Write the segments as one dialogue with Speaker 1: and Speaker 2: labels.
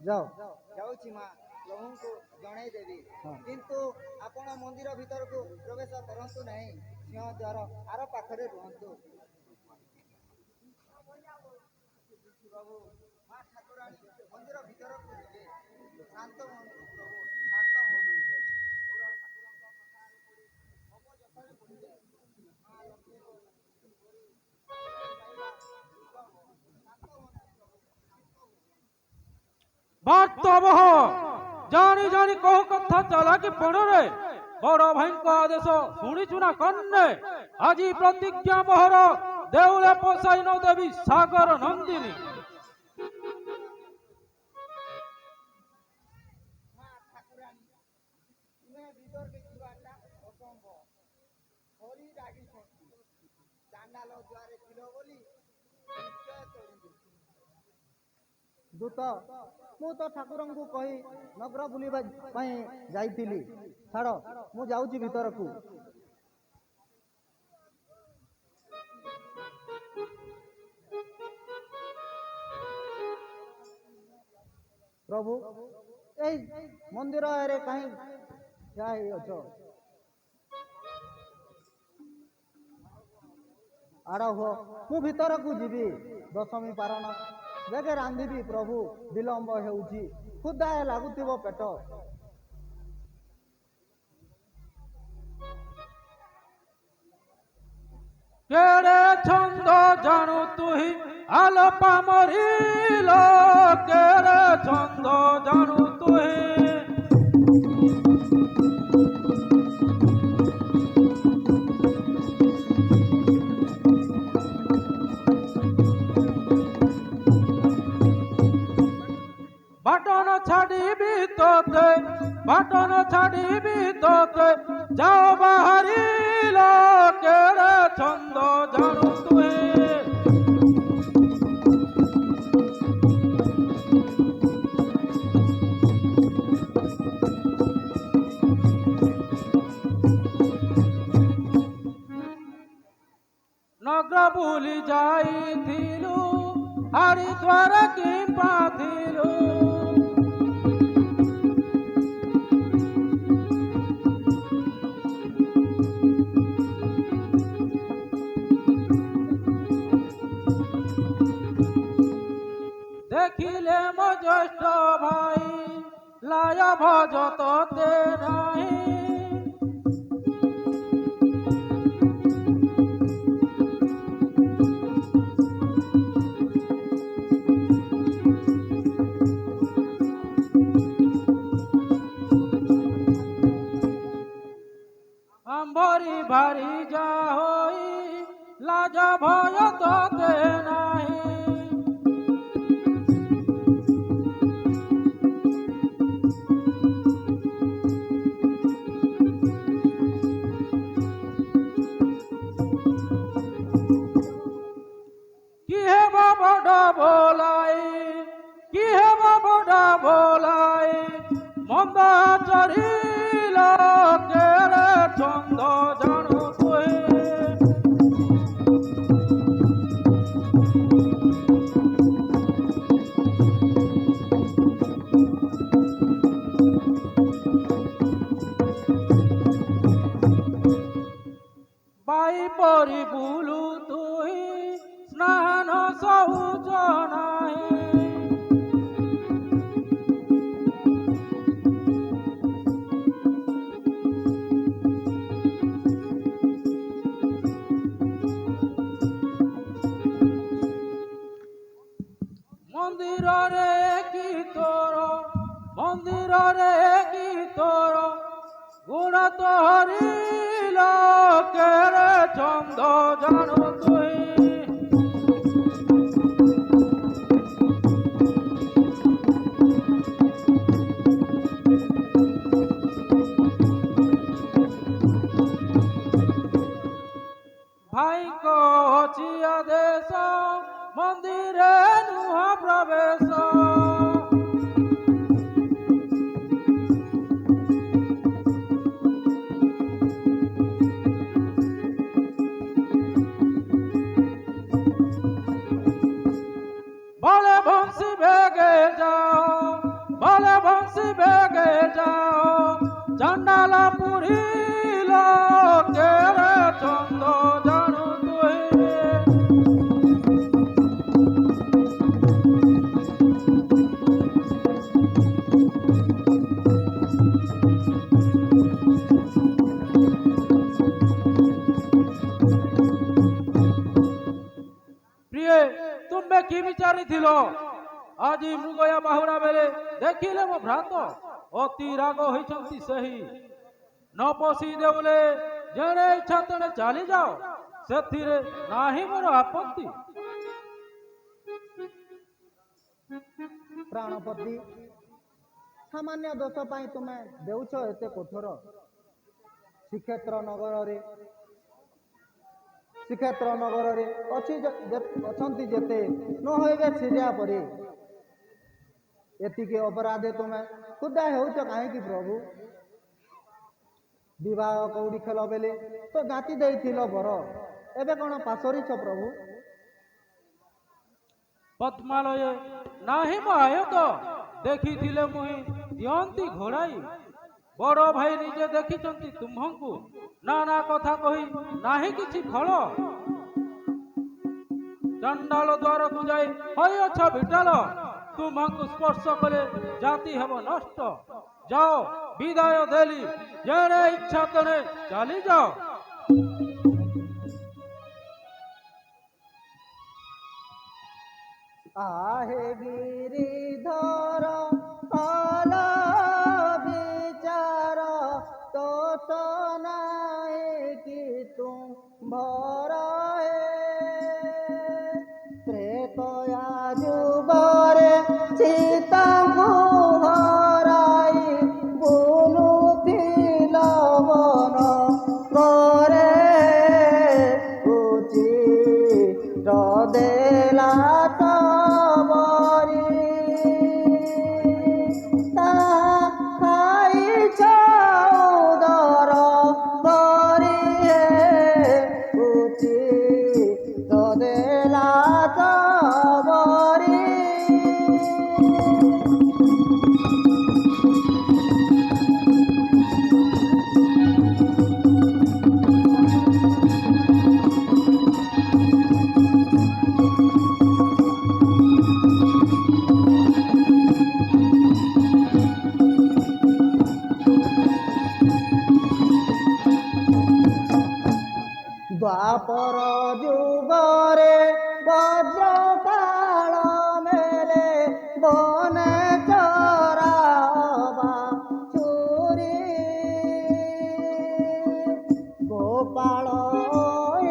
Speaker 1: जाओ
Speaker 2: ଯାଉଛି ମା ପ୍ରଭୁଙ୍କୁ ଜଣାଇ ଦେବି
Speaker 1: ହଁ।
Speaker 2: କିନ୍ତୁ ଆପଣ ମନ୍ଦିର ଭିତରକୁ ପ୍ରବେଶ କରନ୍ତୁ ନାହିଁ ସିଂହ ଦ୍ୱାର ଆର ପାଖରେ ରୁହନ୍ତୁ। ପ୍ରଭୁ ମା ଠାକୁରାଣୀ ମନ୍ଦିର ଭିତରକୁ ଯିବେ ଶାନ୍ତ ହୁଅନ୍ତୁ ପ୍ରଭୁ ଶାନ୍ତ ହୁଅନ୍ତୁ।
Speaker 3: ବାର୍ତ୍ତାବହ ଜାଣି ଜାଣି କହୁ କଥା ଚାଲାକି ପଣରେ ବଡ଼ ଭାଇଙ୍କ ଆଦେଶ ଶୁଣିଛୁ ନା କନ୍ନେ ଆଜି ପ୍ରତିଜ୍ଞା ମୋହର ଦେଉଳେ ପଶାଇ ନ ଦେବି ସାଗର ନନ୍ଦିନୀ।
Speaker 2: ମା ଠାକୁରାଣୀ ତୁମେ ଭିତରକୁ ଯିବାଟା ଅସମ୍ଭବ ହରି ରାଗିଛନ୍ତି ଚାଣ୍ଡାଳ ଦ୍ୱାରେ ଥିଲ ବୋଲି ନିଶ୍ଚୟ ତୋଳିବେ।
Speaker 1: ଦୂତ ମୁଁ ତ ଠାକୁରଙ୍କୁ କହି ନଗର ବୁଲିବା ପାଇଁ ଯାଇଥିଲି। ଛାଡ଼ ମୁଁ ଯାଉଛି ଭିତରକୁ। ପ୍ରଭୁ এই ମନ୍ଦିରରେ କାହିଁ ଠିଆ ହେଇ ଅଛ? ଆଡ଼ ହୁଅ ମୁଁ ଭିତରକୁ ଯିବି। ଦଶମୀ ପାରଣ ବେଗେ ରାନ୍ଧିବି ପ୍ରଭୁ ବିଳମ୍ବ ହେଉଛି କ୍ଷୁଧାଏ ଲାଗୁଥିବ ପେଟ।
Speaker 3: କେଡ଼େ ଛନ୍ଦ ଜାଣୁ ତୁହି ଆଲୋପା ମରିଲ କେଡ଼େ ଛନ୍ଦ ଜାଣୁ ତୁହି বাটন ছাড়িবি তোতে বাটন ছাড়িবি তোতে যাও বাহারিল কেড়ে ছন্দ জানু তুই নগর বুলি যাইଥିଲୁ হরিদ্বার কিম্বা ଥିଲୁ দেখিলে মো জ্যেষ্ঠ ভাই লায় ভজ তোতে নাই আম্বরি ভারি যা হই লাজ ভয় তোতে নাই কি হেব বড় ভোলাই কি হেব বড় ভোলাই মন্দ চরিল কেড়ে ছন্দ জানু তুই বাই পরি বুলু তুই স্নান শৌচ নাই মন্দিরে কি তোর মন্দিরে কি তোর গুণ তোহরি লোকের চন্দ জানো তুই ভাই কচি আদেশ মন্দিরে নুহ প্রবেশ বলে বংশী বেগে যাও বলে বংশী বেগে যাও চন্ডাল পুরী লোকের চন্দ জানো তুই প্রিয়ে তুমি কি বিচারিছিল আজি মৃগয়া বাহুরা বেলে দেখিলে ମୋ ଭ୍ରାତ ଅତି ରାଗ ହୋଇଛନ୍ତି ସେହି ନ ପଶି ଦେଉଲେ ଯେଣେ ଇଚ୍ଛା ତେଣେ ଚାଲି ଯାଅ ସେଥିରେ ନାହିଁ ମୋର ଆପତ୍ତି
Speaker 1: ପ୍ରାଣପତି ସାମାନ୍ୟ ଦୋଷ ପାଇଁ ତୁମେ ଦେଉଛ ଏତେ କଠୋର ଶ୍ରୀକ୍ଷେତ୍ର ନଗରରେ ଅଛନ୍ତି ଯେତେ ନ ହୋଇବେ ସିରିଆ ପରି ଏତିକି ଅପରାଧେ ତୁମେ ଖୁଦା ହେଉଛ କାହିଁକି ପ୍ରଭୁ ବିବାହ କଉଡ଼ି ଖେଳ ବେଲେ ତ ଜାତି ଦେଇଥିଲ ବର ଏବେ କ'ଣ ପାସରିଛ ପ୍ରଭୁ
Speaker 3: ପଦ୍ମାଳୟ ନାହିଁ ମୋ ଆୟତ ଦେଖିଥିଲେ ମୁହିଁ ଦିଅନ୍ତି ଘୋଡ଼ାଇ ବଡ଼ ଭାଇ ନିଜେ ଦେଖିଛନ୍ତି ତୁମ୍ଭଙ୍କୁ ନାନା କଥା କହି ନାହିଁ କିଛି ଫଳ ଚଣ୍ଡାଳ ଦ୍ୱାରକୁ ଯାଇ ହୋଇଅଛ ବିଟାଳ ତୁମ୍ଭଙ୍କୁ ସ୍ପର୍ଶ କଲେ ଜାତି ହେବ ନଷ୍ଟ ଯାଅ ବିଦାୟ ଦେଲି ଯେଣେ ଇଚ୍ଛା ତେଣେ ଚାଲିଯାଅ
Speaker 1: आहे गिरिधर कल विचार तो नाए कि तुम भर त्रेतया जुगरे सीता हराई बुलुथिल वन करे उचित देला द्वापर जुगरे वज्र काल मेले बने चरावा छुरी गोपाल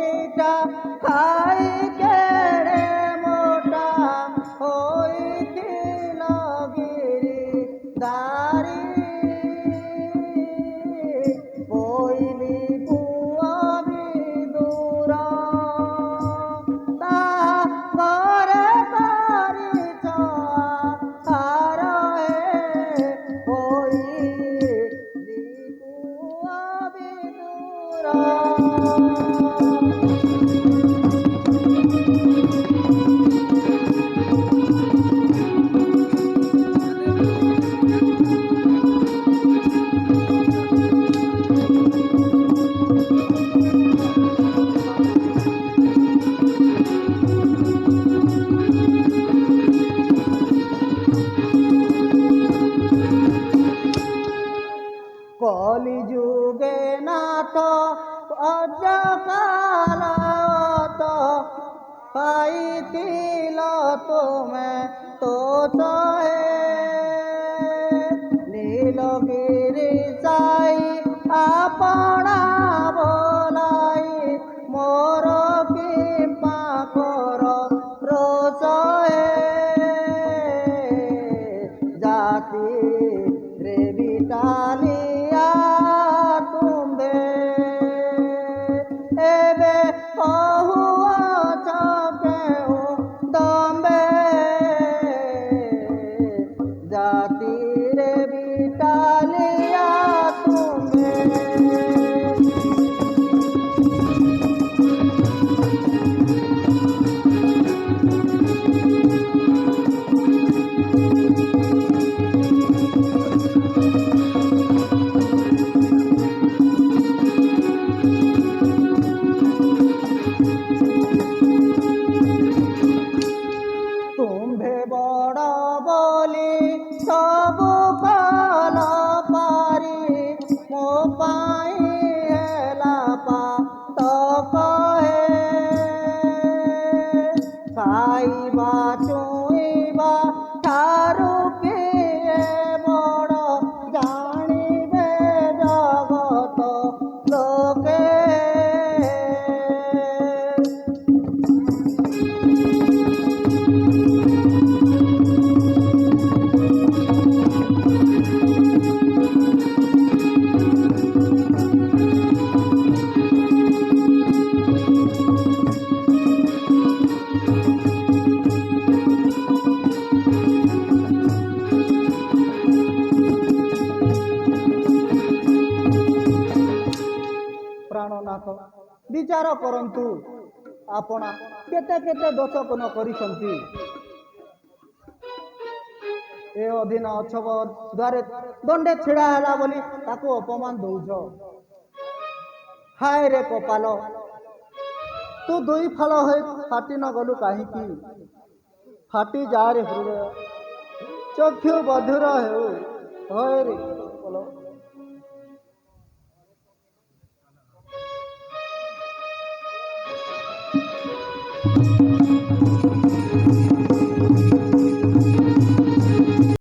Speaker 1: इटा खाई केड़े मोटा होइथिल गिरी दारी कोइली कलि जुगे नाथ अजकाल पाइथिल तुमे तो ଜାତି ରେ ବିଟାଲିଆ ତୁମ୍ଭେ ଏବେ କହୁଅଛ କେଉଁ ଦମ୍ବେ ଜାତିରେ ବିଟାଲିଆ ତୁମ୍ଭେ। ତୁମ୍ଭେ ବଡ଼ ବୋଲି ସବୁ କଲ ପାରି ମୋ ପାଇଁ ହେଲା ପାତକ ଖାଇବା ଚୁଇଁବା ଠାରୁ କିଏ ବଡ଼ ଜାଣିବେ ଜଗତ ଲୋକେ। ପ୍ରାଣନାଥ ବିଚାର କରନ୍ତୁ, ଆପଣ କେତେ କେତେ ଦୋଷ ଗୁଣ କରିଛନ୍ତି। ଏ ଅଧୀନ ଅଛବ ଦ୍ୱାରେ ଦଣ୍ଡେ ଛିଡ଼ା ହେଲା ବୋଲି ତାକୁ ଅପମାନ ଦଉଛ। ହାୟ ରେ କପାଲ, ତୁ ଦୁଇ ଫାଳ ହୋଇ ଫାଟି ନ ଗଲୁ କାହିଁକି? ଫାଟି ଯାରେ ହୃଦୟ, ଚକ୍ଷୁ ବଧିର ହେଉ। ହୟ ରେ